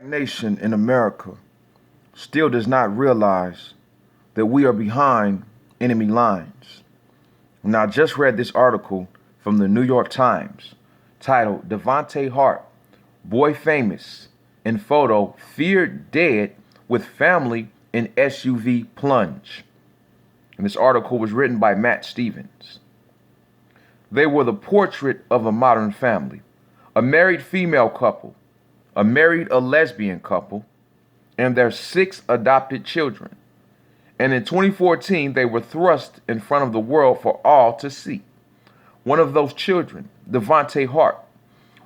Nation in America still does not realize that we are behind enemy lines. Now, I just read this article from the New York Times titled Devontae Hart, Boy Famous in Photo Feared Dead with Family in SUV Plunge. And this article was written by Matt Stevens. They were the portrait of a modern family, a married female couple, a lesbian couple, and their 6 adopted children. And in 2014, they were thrust in front of the world for all to see. One of those children, Devontae Hart,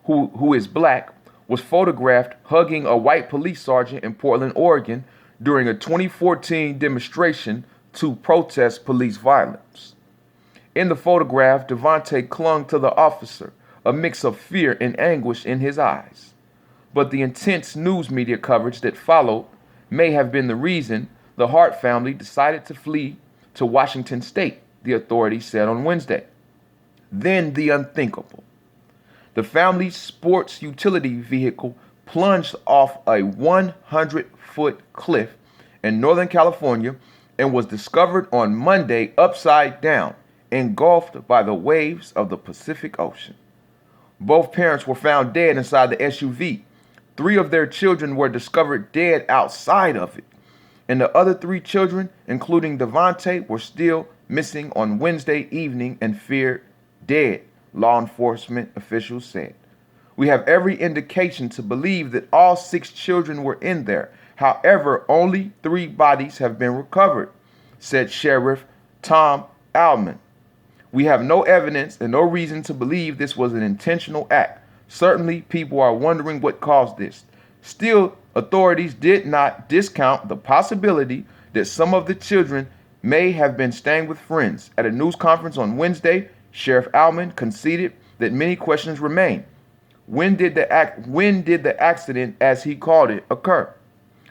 who is black, was photographed hugging a white police sergeant in Portland, Oregon during a 2014 demonstration to protest police violence. In the photograph, Devontae clung to the officer, a mix of fear and anguish in his eyes. But the intense news media coverage that followed may have been the reason the Hart family decided to flee to Washington state, the authorities said on Wednesday. Then the unthinkable. The family's sports utility vehicle plunged off a 100-foot cliff in Northern California and was discovered on Monday upside down, engulfed by the waves of the Pacific Ocean. Both parents were found dead inside the SUV. 3 of their children were discovered dead outside of it, and the other 3 children, including Devontae, were still missing on Wednesday evening and feared dead, law enforcement officials said. We have every indication to believe that all 6 children were in there. However, only 3 bodies have been recovered, said Sheriff Tom Allman. We have no evidence and no reason to believe this was an intentional act. Certainly, people are wondering what caused this. Still, authorities did not discount the possibility that some of the children may have been staying with friends. At a news conference on Wednesday, Sheriff Allman conceded that many questions remain. When did the accident, as he called it, occur?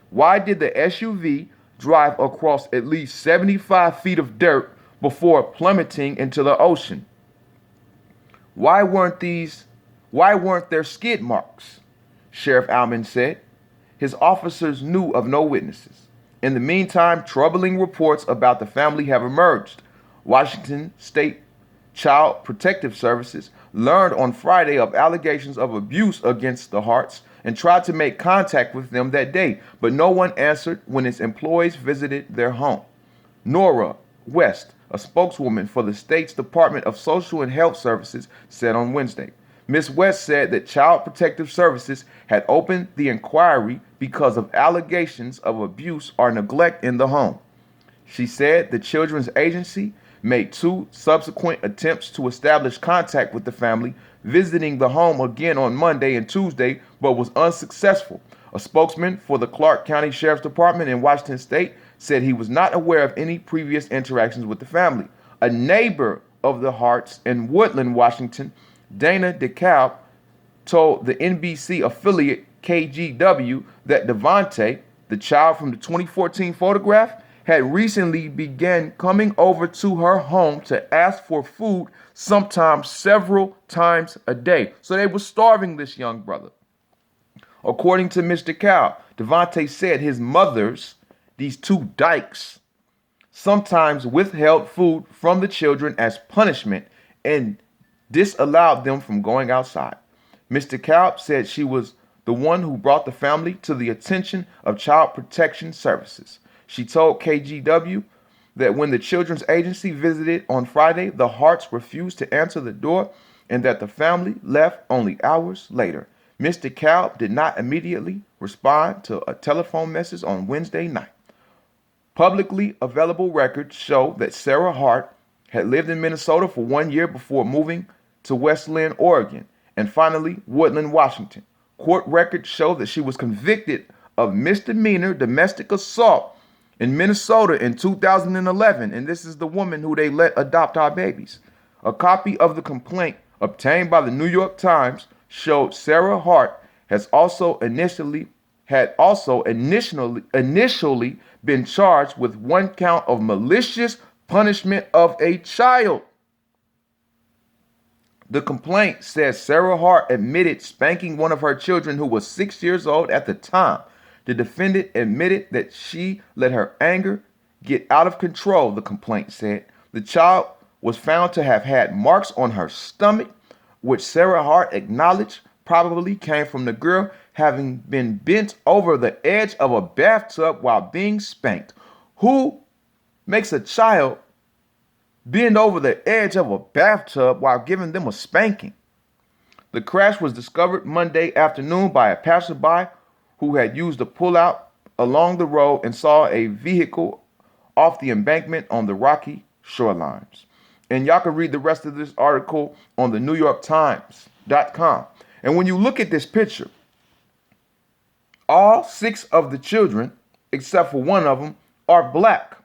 Why did the SUV drive across at least 75 feet of dirt before plummeting into the ocean? Why weren't there skid marks? Sheriff Allman said. His officers knew of no witnesses. In the meantime, troubling reports about the family have emerged. Washington State Child Protective Services learned on Friday of allegations of abuse against the Harts and tried to make contact with them that day, but no one answered when its employees visited their home. Nora West, a spokeswoman for the state's Department of Social and Health Services, said on Wednesday. Ms. West said that Child Protective Services had opened the inquiry because of allegations of abuse or neglect in the home. She said the Children's Agency made 2 subsequent attempts to establish contact with the family, visiting the home again on Monday and Tuesday, but was unsuccessful. A spokesman for the Clark County Sheriff's Department in Washington State said he was not aware of any previous interactions with the family. A neighbor of the Harts in Woodland, Washington, Dana DeKalb, told the NBC affiliate KGW that Devontae, the child from the 2014 photograph, had recently began coming over to her home to ask for food, sometimes several times a day. So they were starving this young brother. According to Mr. DeKalb, Devontae said his mothers, these 2 dykes, sometimes withheld food from the children as punishment and disallowed them from going outside. Mr. DeKalb said she was the one who brought the family to the attention of Child Protection Services. She told KGW that when the Children's Agency visited on Friday, the Harts refused to answer the door and that the family left only hours later. Mr. DeKalb did not immediately respond to a telephone message on Wednesday night. Publicly available records show that Sarah Hart had lived in Minnesota for 1 year before moving to West Linn, Oregon, and finally Woodland, Washington. Court records show that she was convicted of misdemeanor domestic assault in Minnesota in 2011, and this is the woman who they let adopt our babies. A copy of the complaint obtained by the New York Times showed Sarah Hart had also initially been charged with 1 count of malicious punishment of a child. The complaint says Sarah Hart admitted spanking one of her children who was 6 years old at the time. The defendant admitted that she let her anger get out of control, the complaint said. The child was found to have had marks on her stomach, which Sarah Hart acknowledged probably came from the girl having been bent over the edge of a bathtub while being spanked. Who makes a child bend over the edge of a bathtub while giving them a spanking? The crash was discovered Monday afternoon by a passerby who had used a pullout along the road and saw a vehicle off the embankment on the rocky shorelines. And y'all can read the rest of this article on the NewYorkTimes.com. And when you look at this picture, all 6 of the children, except for one of them, are black.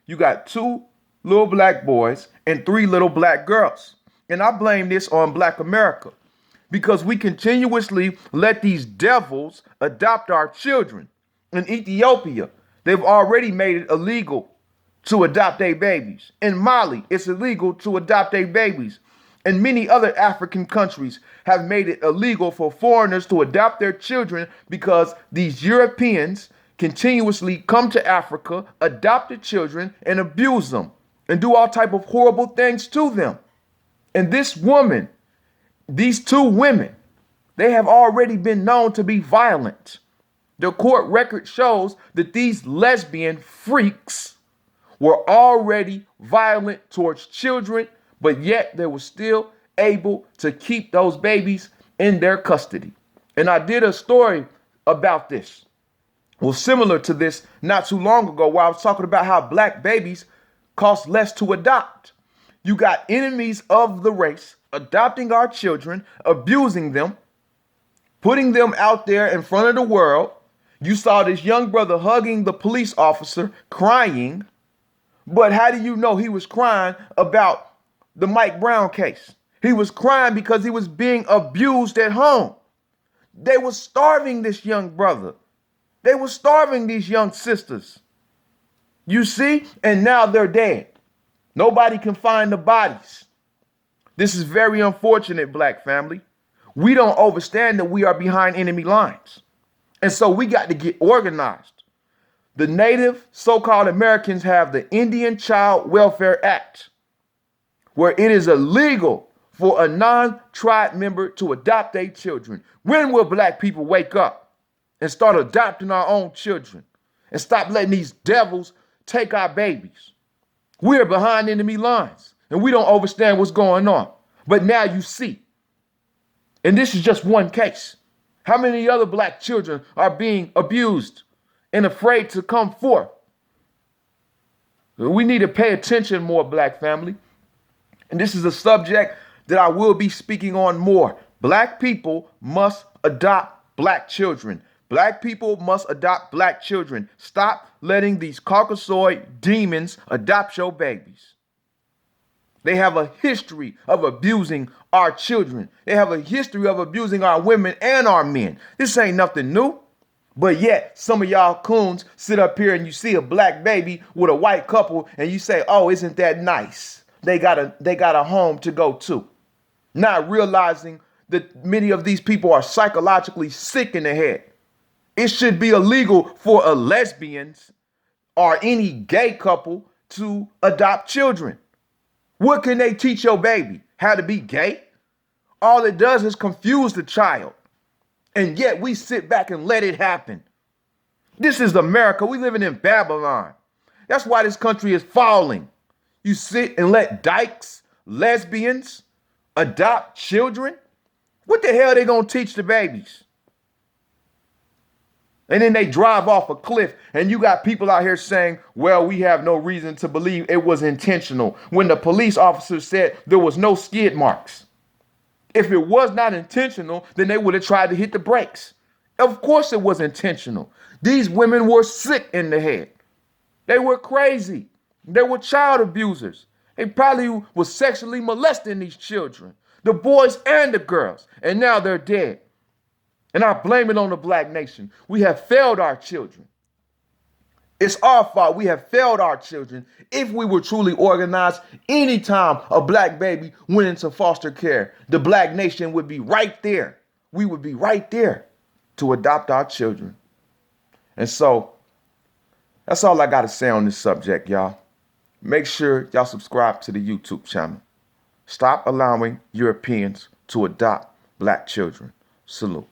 You got 2 little black boys and 3 little black girls. And I blame this on Black America because we continuously let these devils adopt our children. In Ethiopia, they've already made it illegal to adopt their babies. In Mali, it's illegal to adopt their babies. And many other African countries have made it illegal for foreigners to adopt their children because these Europeans continuously come to Africa, adopt the children, and abuse them and do all type of horrible things to them. And this woman, these 2 women, they have already been known to be violent. The court record shows that these lesbian freaks were already violent towards children, but yet they were still able to keep those babies in their custody. And I did a story about this, well, similar to this not too long ago, where I was talking about how black babies cost less to adopt. You got enemies of the race adopting our children, abusing them, putting them out there in front of the world. You saw this young brother hugging the police officer, crying. But how do you know he was crying about the Mike Brown case? He was crying because he was being abused at home. They were starving this young brother. They were starving these young sisters. You see? And now they're dead. Nobody can find the bodies. This is very unfortunate, black family. We don't understand that we are behind enemy lines. And so we got to get organized. The Native so-called Americans have the Indian Child Welfare Act, where it is illegal for a non-tribe member to adopt their children. When will black people wake up and start adopting our own children and stop letting these devils take our babies? We're behind enemy lines and we don't understand what's going on. But now you see. And this is just one case. How many other black children are being abused and afraid to come forth? We need to pay attention more, black family. And this is a subject that I will be speaking on more. Black people must adopt black children. Black people must adopt black children. Stop letting these Caucasoid demons adopt your babies. They have a history of abusing our children. They have a history of abusing our women and our men. This ain't nothing new. But yet, some of y'all coons sit up here and you see a black baby with a white couple and you say, oh, isn't that nice? They got a home to go to. Not realizing that many of these people are psychologically sick in the head. It should be illegal for a lesbian or any gay couple to adopt children. What can they teach your baby? How to be gay? All it does is confuse the child. And yet we sit back and let it happen. This is America. We living in Babylon. That's why this country is falling. You sit and let dykes, lesbians, adopt children. What the hell are they going to teach the babies? And then they drive off a cliff and you got people out here saying, well, we have no reason to believe it was intentional, when the police officer said there was no skid marks. If it was not intentional, then they would have tried to hit the brakes. Of course it was intentional. These women were sick in the head. They were crazy. They were child abusers. They probably were sexually molesting these children, the boys and the girls, and now they're dead. And I blame it on the black nation. We have failed our children. It's our fault. We have failed our children. If we were truly organized, anytime a black baby went into foster care, the black nation would be right there. We would be right there to adopt our children. And so that's all I got to say on this subject, y'all. Make sure y'all subscribe to the YouTube channel. Stop allowing Europeans to adopt black children. Salute.